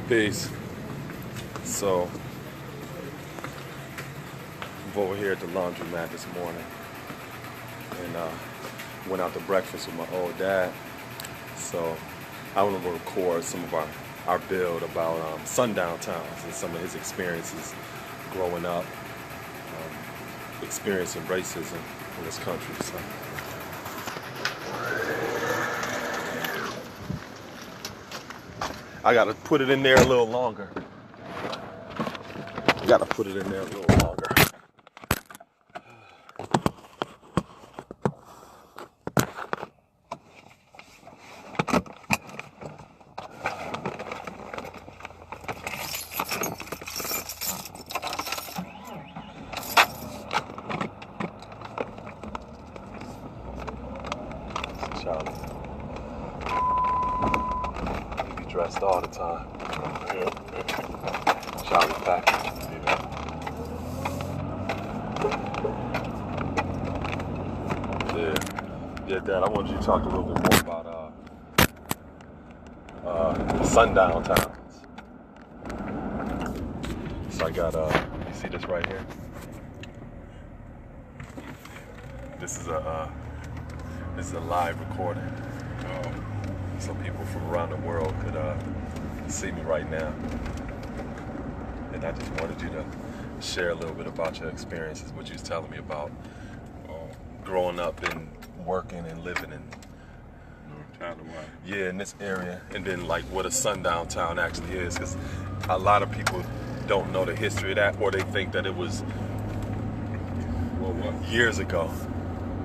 Peace. So, I'm over here at the laundromat this morning and went out to breakfast with my old dad. So, I want to record some of our build about Sundown Towns and some of his experiences growing up, experiencing racism in this country. So. I gotta put it in there a little longer. Gotta put it in there a little longer. Charlie. He be dressed all the time. Charlie package. Yeah, Dad, I wanted you to talk a little bit more about Sundown Towns. So I got, you see this right here? This is a live recording. So people from around the world could see me right now. And I just wanted you to share a little bit about your experiences, what you was telling me about growing up and working and living in in this area, and then like what a sundown town actually is, because a lot of people don't know the history of that, or they think that it was years ago.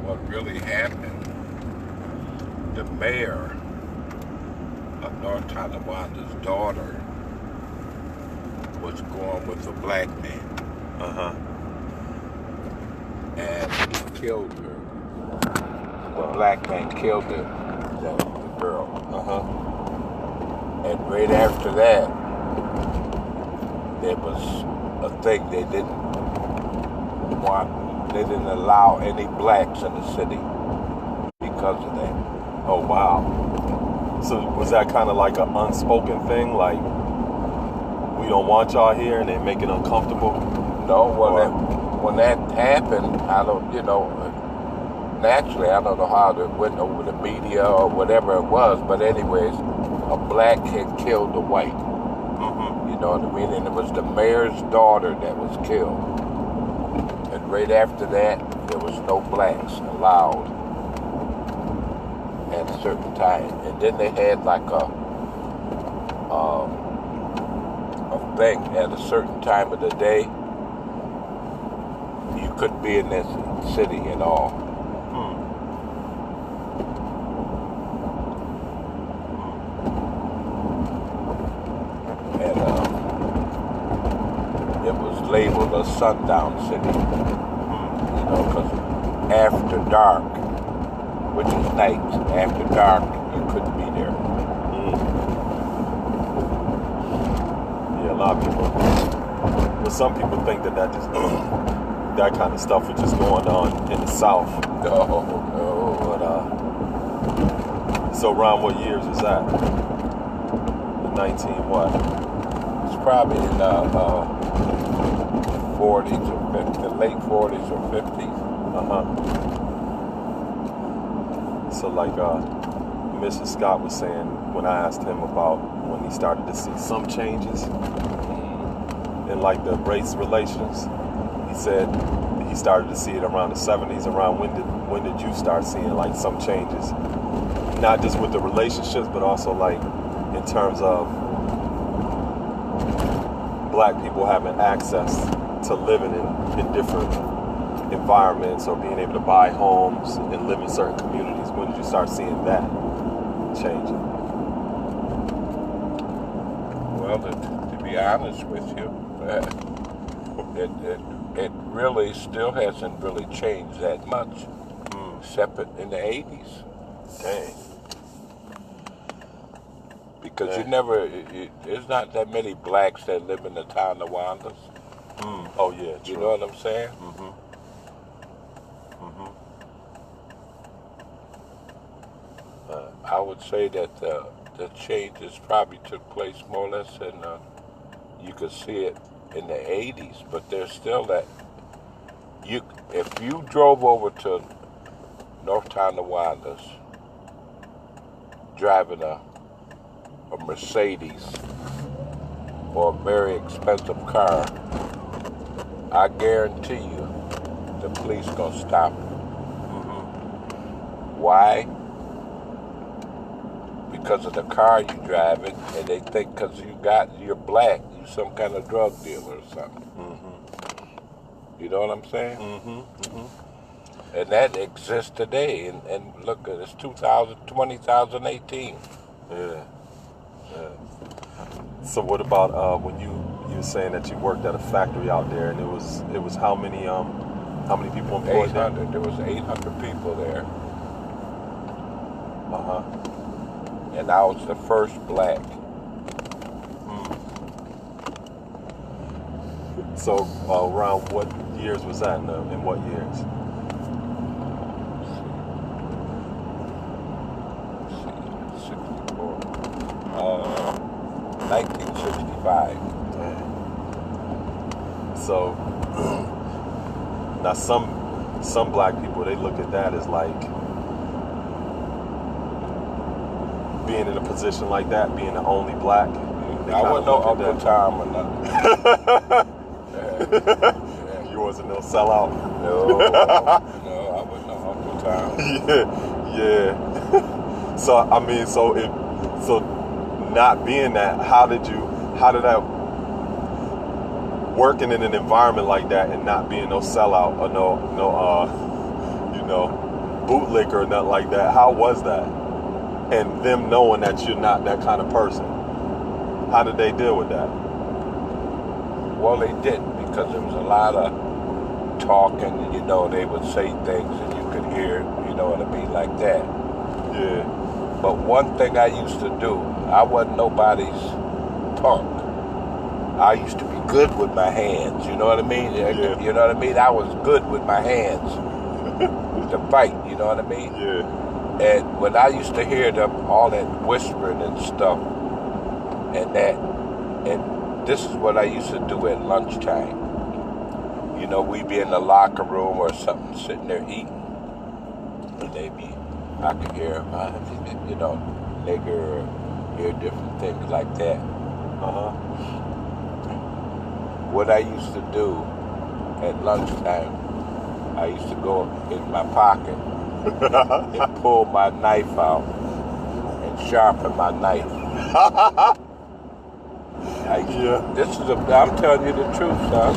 What really happened, the mayor of North Tonawonda's daughter was going with a black man. And he killed her. The black man killed the girl. And right after that, there was a thing they didn't allow any blacks in the city because of that. Oh, wow. So was that kind of like an unspoken thing? Like, we don't want y'all here and they make it uncomfortable? No, when that happened, naturally, I don't know how it went over the media or whatever it was, but anyways, a black had killed a white. You know what I mean? And it was the mayor's daughter that was killed. And right after that, there was no blacks allowed at a certain time. And then they had like a thing at a certain time of the day. You couldn't be in this city at all. And it was labeled a sundown city, because after dark, which is night, after dark, you couldn't be there. Yeah, a lot of people. Well, some people think that that kind of stuff was just going on in the South. No. But so around what years was that? 19 what? It's probably in the 40s or 50s, the late 40s or 50s. So like Mr. Scott was saying when I asked him about when he started to see some changes in like the race relations, he said he started to see it around the 70s. Around when did you start seeing like some changes? Not just with the relationships, but also like in terms of black people having access to living in different environments or being able to buy homes and live in certain communities. When did you start seeing that changing? Well, to be honest with you, it really still hasn't really changed that much, except in the 80s. Dang. Because there's not that many blacks that live in the Tonawandas. Oh yeah, true. You know what I'm saying? I would say that the changes probably took place more or less in, you could see it in the 80s, but there's still that. If you drove over to North Tonawanda driving a Mercedes or a very expensive car, I guarantee you the police gonna stop you. Why? Because of the car you driving, and they think because you're black, you some kind of drug dealer or something. You know what I'm saying? And that exists today. And look, it's 2018. Yeah. So what about when you were saying that you worked at a factory out there, and it was how many people employed there? 800. There was 800 people there. And I was the first black. So around what years was that? In what years? 64. 1965. So now some black people, they look at that as like being in a position like that, being the only black. I wasn't no Uncle Tom or nothing. You wasn't no sellout. No, I wasn't no Uncle Tom. Yeah. So I mean, so not being that, how did that working in an environment like that and not being no sellout or no bootlicker or nothing like that? How was that? And them knowing that you're not that kind of person, how did they deal with that? Well, they didn't, because there was a lot of talking, and they would say things and you could hear, you know what I mean, like that. Yeah. But one thing I used to do, I wasn't nobody's punk. I used to be good with my hands, you know what I mean? Yeah. You know what I mean? I was good with my hands to fight, you know what I mean? Yeah. And when I used to hear them, all that whispering and stuff, and this is what I used to do at lunchtime. We'd be in the locker room or something, sitting there eating, and I could hear, nigger, or hear different things like that. What I used to do at lunchtime, I used to go in my pocket and pull my knife out and sharpen my knife. I'm telling you the truth, son.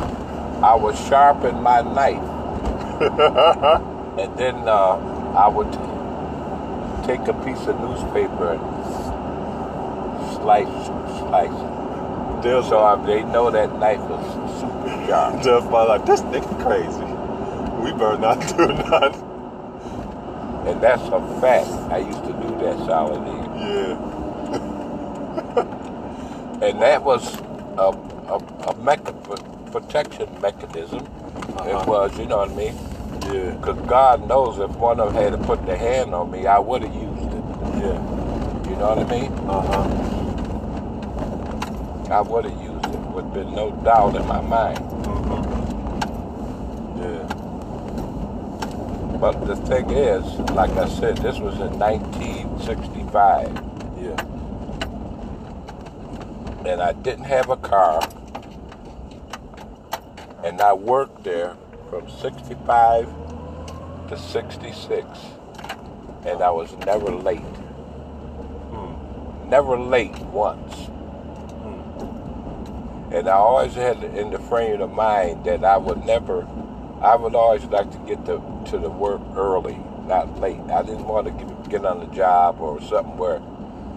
I would sharpen my knife, and then I would take a piece of newspaper and slice it. So they know that knife was super sharp. Just by like, this nigga crazy. We better not do nothing. And that's a fact. I used to do that, Saladin. Yeah. And that was a protection mechanism. It was, you know what I mean? Yeah. Because God knows if one of them had to put their hand on me, I would have used it. Yeah. You know what I mean? I would have used it. Would have been no doubt in my mind. Yeah. But the thing is, like I said, this was in 1965. Yeah. And I didn't have a car. And I worked there from 65 to 66. And I was never late. Never late once. And I always had in the frame of mind that I would always like to get to the work early, not late. I didn't want to get on the job or something where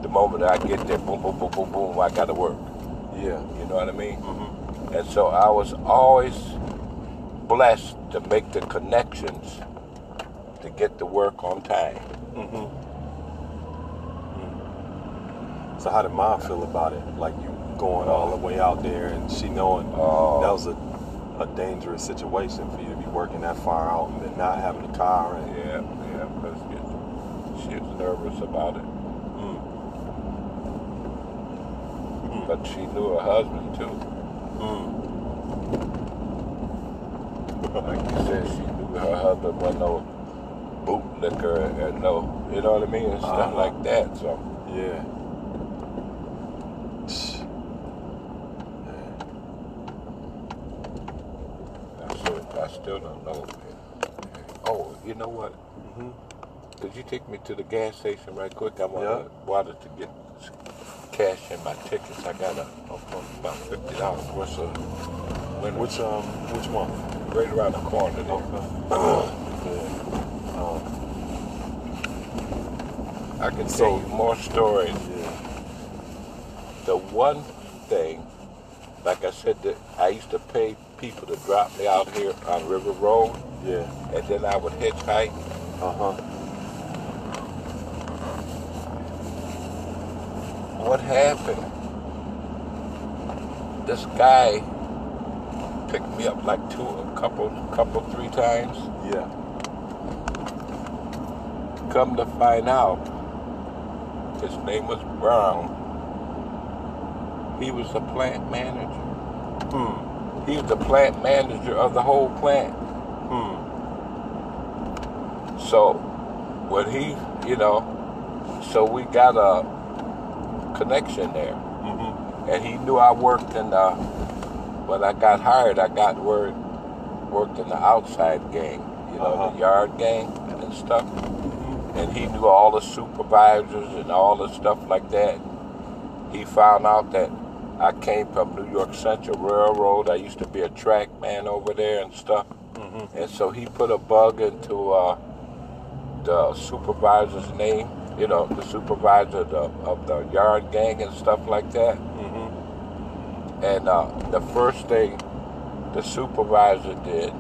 the moment I get there, boom, boom, boom, boom, boom, I got to work. Yeah. You know what I mean? And so I was always blessed to make the connections to get to work on time. So how did Mom feel about it? Like you going all the way out there and she knowing that was a dangerous situation for you to be working that far out and then not having a car. And Yeah, because she was nervous about it. but she knew her husband too. Like you said, she knew her husband wasn't no bootlicker and no, you know what I mean, and stuff like that. So yeah. I still don't know. Oh, you know what? Could you take me to the gas station right quick? I wanted to get cash in my tickets. I got about $50 worth of winners. Which one? Right around the corner there. I can tell you more stories. Yeah. The one thing, like I said, that I used to pay people to drop me out here on River Road. Yeah. And then I would hitchhike. What happened? This guy picked me up like three times. Yeah. Come to find out, his name was Brown. He was the plant manager. He was the plant manager of the whole plant. So when he, so we got a connection there. And he knew I worked in when I got hired, I worked in the outside gang, the yard gang and stuff. And he knew all the supervisors and all the stuff like that. He found out that I came from New York Central Railroad. I used to be a track man over there and stuff. And so he put a bug into the supervisor's name, the supervisor of the yard gang and stuff like that. And the first thing the supervisor did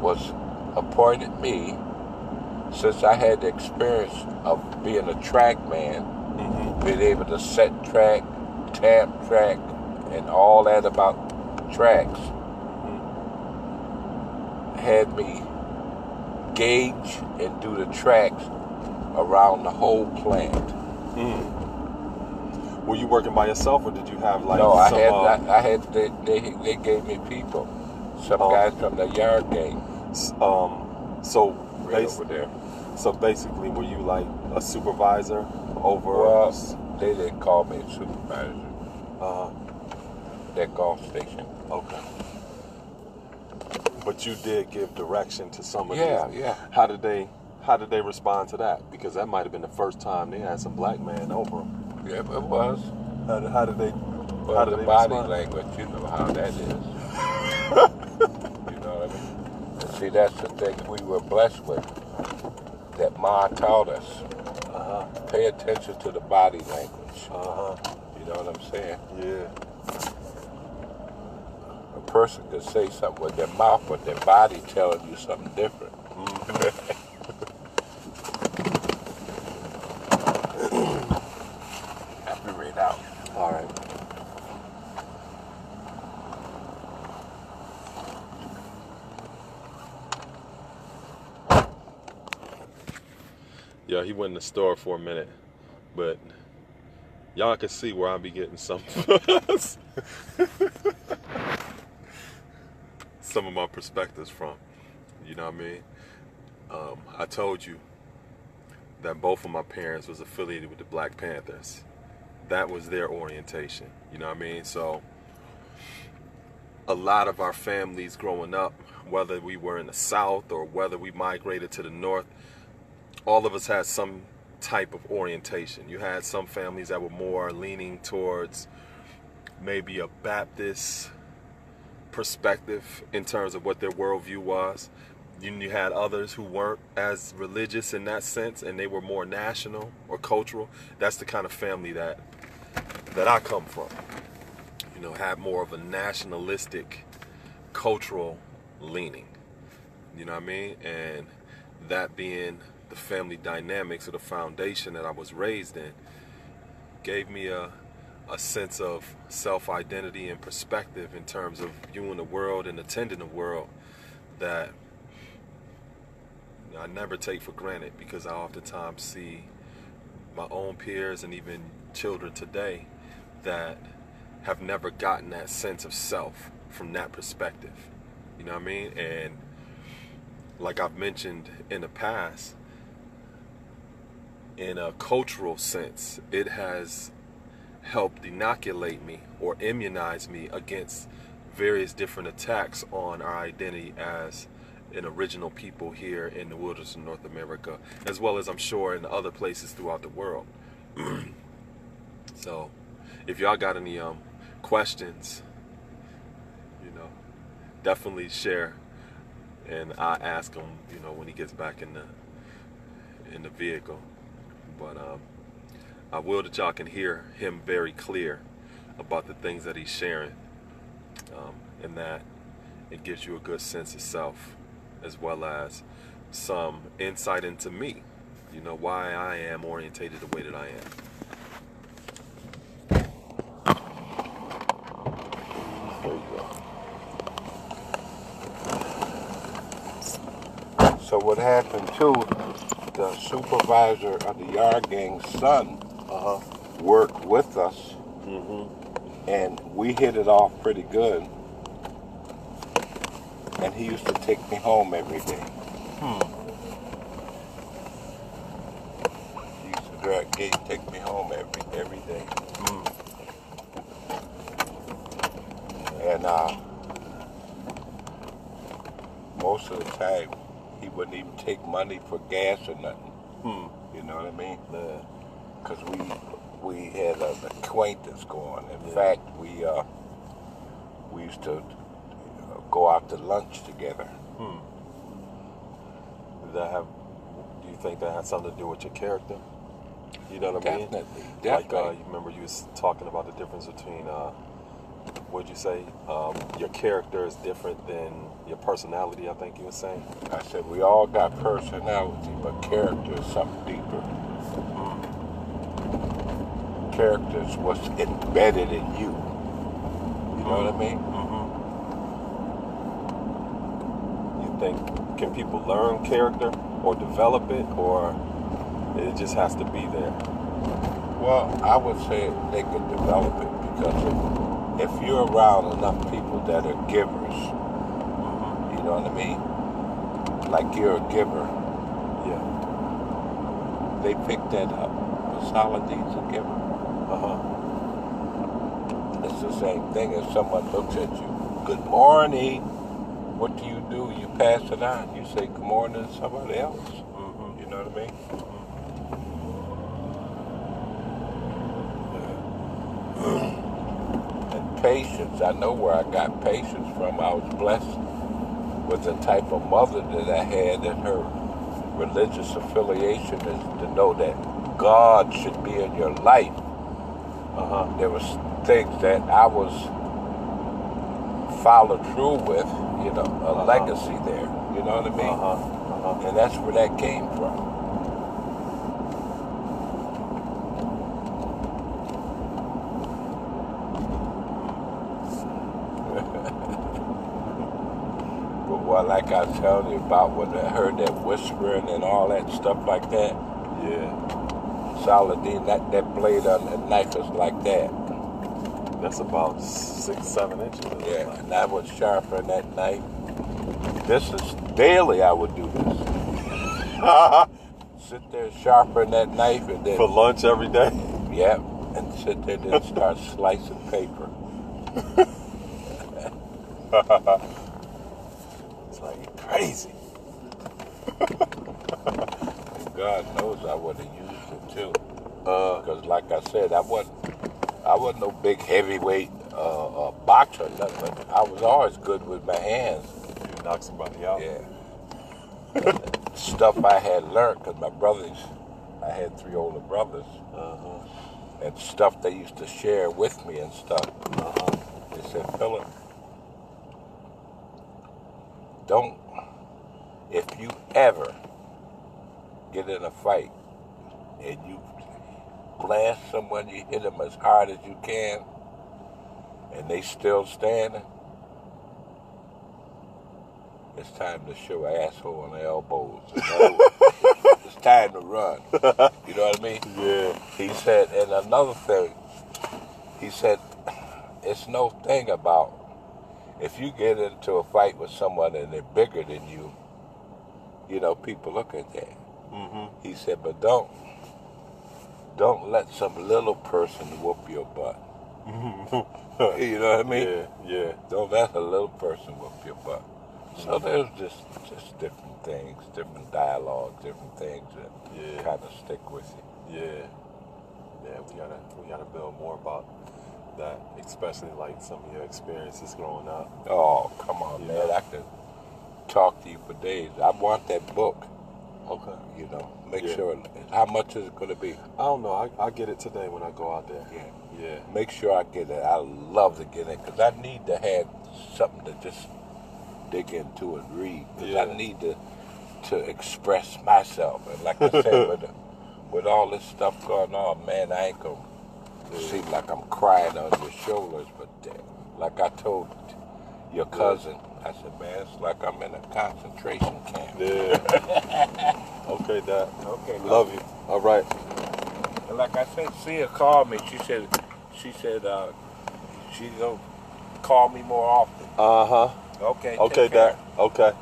was appointed me, since I had the experience of being a track man, being able to set track, tamp track, and all that about tracks, had me gauge and do the tracks around the whole plant. Were you working by yourself, or did you have like? No, I had. They gave me people, some guys from the yard gang. So right over there. So basically, were you like a supervisor over? Well, they didn't call me a supervisor. That golf station. Okay. But you did give direction to some of these. Yeah. How did they respond to that? Because that might have been the first time they had some black man over them. Yeah, it was. How did they? Well, how did the they body respond? language, you know how that is. You know what I mean? And see, that's the thing we were blessed with. That Ma taught us. Pay attention to the body language. You know what I'm saying? Yeah. A person could say something with their mouth, but their body telling you something different. I'll be right out. All right. Yeah, he went in the store for a minute, but y'all can see where I be getting some of my perspectives from. You know what I mean? I told you that both of my parents was affiliated with the Black Panthers. That was their orientation. You know what I mean? So a lot of our families growing up, whether we were in the South or whether we migrated to the North, all of us had some type of orientation. You had some families that were more leaning towards maybe a Baptist perspective in terms of what their worldview was. You had others who weren't as religious in that sense, and they were more national or cultural. That's the kind of family that I come from. Had more of a nationalistic, cultural leaning. You know what I mean? And that being the family dynamics or the foundation that I was raised in gave me a sense of self-identity and perspective in terms of viewing the world and attending the world that I never take for granted, because I oftentimes see my own peers and even children today that have never gotten that sense of self from that perspective. You know what I mean? And like I've mentioned in the past, in a cultural sense, it has helped inoculate me or immunize me against various different attacks on our identity as an original people here in the wilderness of North America, as well as I'm sure in other places throughout the world. So if y'all got any questions, definitely share, and I ask him, when he gets back in the vehicle. But I will that y'all can hear him very clear about the things that he's sharing, and that it gives you a good sense of self, as well as some insight into me, why I am orientated the way that I am. There you go. So what happened too, the supervisor of the yard gang's son worked with us, and we hit it off pretty good. And he used to take me home every day. He used to take me home every day. And most of the time, he wouldn't even take money for gas or nothing. You know what I mean? Because we had an acquaintance going. In fact, we used to go out to lunch together. Do you think that had something to do with your character? You know what I mean? Definitely. Like, you remember you was talking about the difference between, what'd you say? Your character is different than your personality, I think you were saying. I said, we all got personality, but character is something deeper. Character is what's embedded in you. You know what I mean? Think, can people learn character or develop it, or it just has to be there? Well, I would say they can develop it, because if you're around enough people that are givers, you know what I mean? Like you're a giver. Yeah. They pick that up. Saladin's a giver. It's the same thing as someone looks at you. Good morning. What do? You pass it on. You say good morning to somebody else. You know what I mean? And patience. I know where I got patience from. I was blessed with the type of mother that I had, and her religious affiliation is to know that God should be in your life. There was things that I was followed through with, a legacy there. You know what I mean? And that's where that came from. But like I was telling you about when I heard that whispering and all that stuff like that. Yeah. Saladin, that blade on the knife is like that. That's about 6-7 inches. Yeah, and I would sharpen that knife. This is daily. I would do this. Sit there, sharpen that knife, and then for lunch every day. Yeah, and sit there and start slicing paper. It's like you're crazy. God knows I would have used it too. Because, like I said, I wasn't no big heavyweight boxer or nothing, but I was always good with my hands. You knock somebody out. Yeah. Stuff I had learned, because my brothers, I had 3 older brothers, and stuff they used to share with me and stuff. They said, Philip, if you ever get in a fight and you blast someone, you hit them as hard as you can, and they still standing, it's time to show asshole on the elbows. It's time to run. You know what I mean? Yeah. He said, and another thing, He said, it's no thing about if you get into a fight with someone and they're bigger than you, you know, people look at that. Mm-hmm. He said, but don't let some little person whoop your butt. You know what I mean? Yeah, yeah. Don't let a little person whoop your butt. So there's just different things, different dialogue, different things that kind of stick with you. Yeah. Yeah, we gotta build more about that, especially like some of your experiences growing up. Oh, come on, man. I could talk to you for days. I want that book. Okay. You know, make sure. How much is it going to be? I don't know. I get it today when I go out there. Yeah. Make sure I get it. I love to get it because I need to have something to just dig into and read. Because I need to express myself. And like I said, with all this stuff going on, man, I ain't going to seem like I'm crying on your shoulders. But like I told your cousin, I said, man, it's like I'm in a concentration camp. Yeah. Okay, Dad. Okay. Love you. All right. And like I said, Sia called me. She said she's gonna call me more often. Uh-huh. Okay. Okay, Dad. Okay.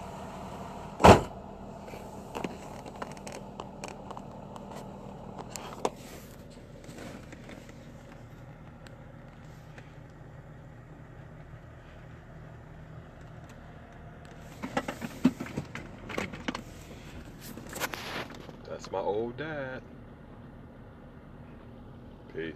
That's my old dad. Peace.